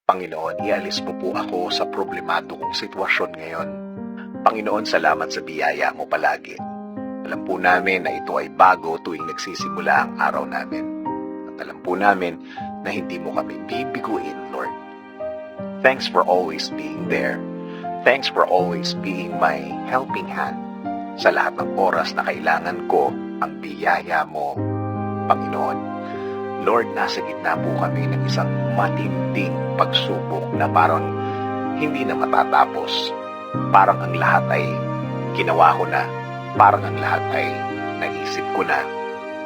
Panginoon, ialis mo po ako sa problemado kong sitwasyon ngayon. Panginoon, salamat sa biyaya mo palagi. Alam po namin na ito ay bago tuwing nagsisimula ang araw namin. At alam po namin na hindi mo kami bibiguin, Lord. Thanks for always being there. Thanks for always being my helping hand. Sa lahat ng oras na kailangan ko ang biyaya mo, Panginoon. Lord, nasa gitna po kami ng isang matinding pagsubok na parang hindi na matatapos. Parang ang lahat ay ginawa ko na. Parang ang lahat ay naisip ko na.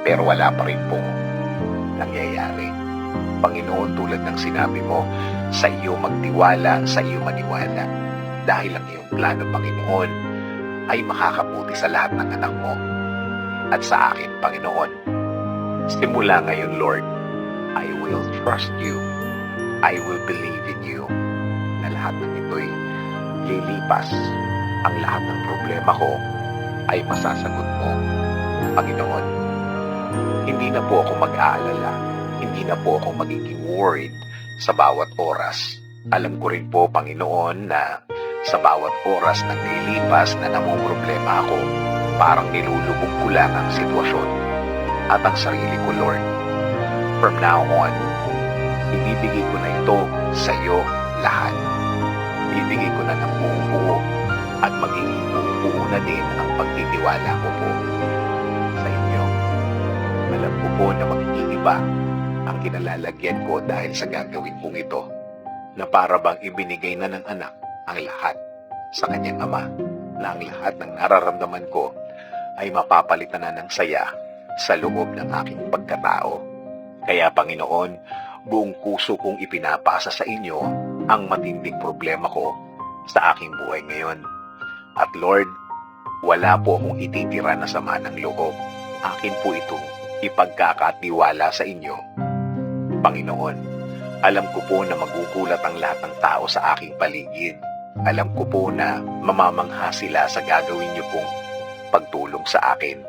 Pero wala pa rin pong nangyayari. Panginoon, tulad ng sinabi mo, sa iyo magtiwala, sa iyo maniwala. Dahil ang iyong plano, Panginoon, ay makakabuti sa lahat ng anak mo. At sa akin, Panginoon, simula ngayon, Lord, I will trust you. I will believe in you na lahat ng ito'y lilipas. Ang lahat ng problema ko ay masasagot mo, Panginoon. Hindi na po ako mag-aalala. Hindi na po ako magiging worried sa bawat oras. Alam ko rin po, Panginoon, na sa bawat oras na nililipas na namumroblema ako, parang nilulubog ko lang ang sitwasyon at ang sarili ko, Lord. From now on, ibibigay ko na ito sa iyo lahat. Ibibigay ko na ng buo-buo at magiging buo-buo na din ang pagtitiwala ko po sa inyo. Alam ko po na magiging iba ang kinalalagyan ko dahil sa gagawin kong ito, na para bang ibinigay na ng anak ang lahat sa kanyang ama, na ang lahat ng nararamdaman ko ay mapapalitan na ng saya sa loob ng aking pagkatao. Kaya, Panginoon, buong puso kong ipinapasa sa inyo ang matinding problema ko sa aking buhay ngayon. At Lord, wala po akong ititira na sama ng loob. Akin po itong ipagkakatiwala sa inyo, Panginoon. Alam ko po na magugulat ang lahat ng tao sa aking paligid. Alam ko po na mamamangha sila sa gagawin niyo pong pagtulong sa akin.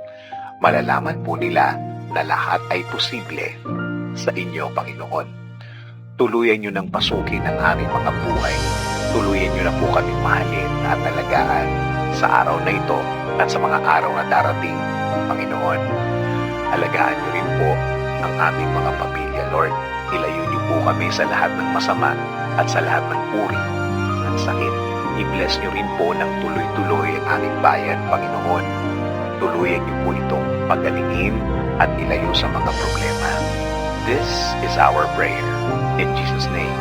Malalaman po nila na lahat ay posible sa inyo, Panginoon. Tuluyan niyo ng pasukin ang aming mga buhay. Tuluyan niyo na po kami mahalin at alagaan sa araw na ito at sa mga araw na darating, Panginoon. Alagaan niyo rin po ang aming mga pamilya, Lord. Ilayo niyo po kami sa lahat ng masama at sa lahat ng uri ng sakit. I-bless niyo rin po ng tuloy-tuloy ang aming bayan, Panginoon. Tuluyan niyo po itong pagalingin at ilayo sa mga problema. This is our prayer. In Jesus' name,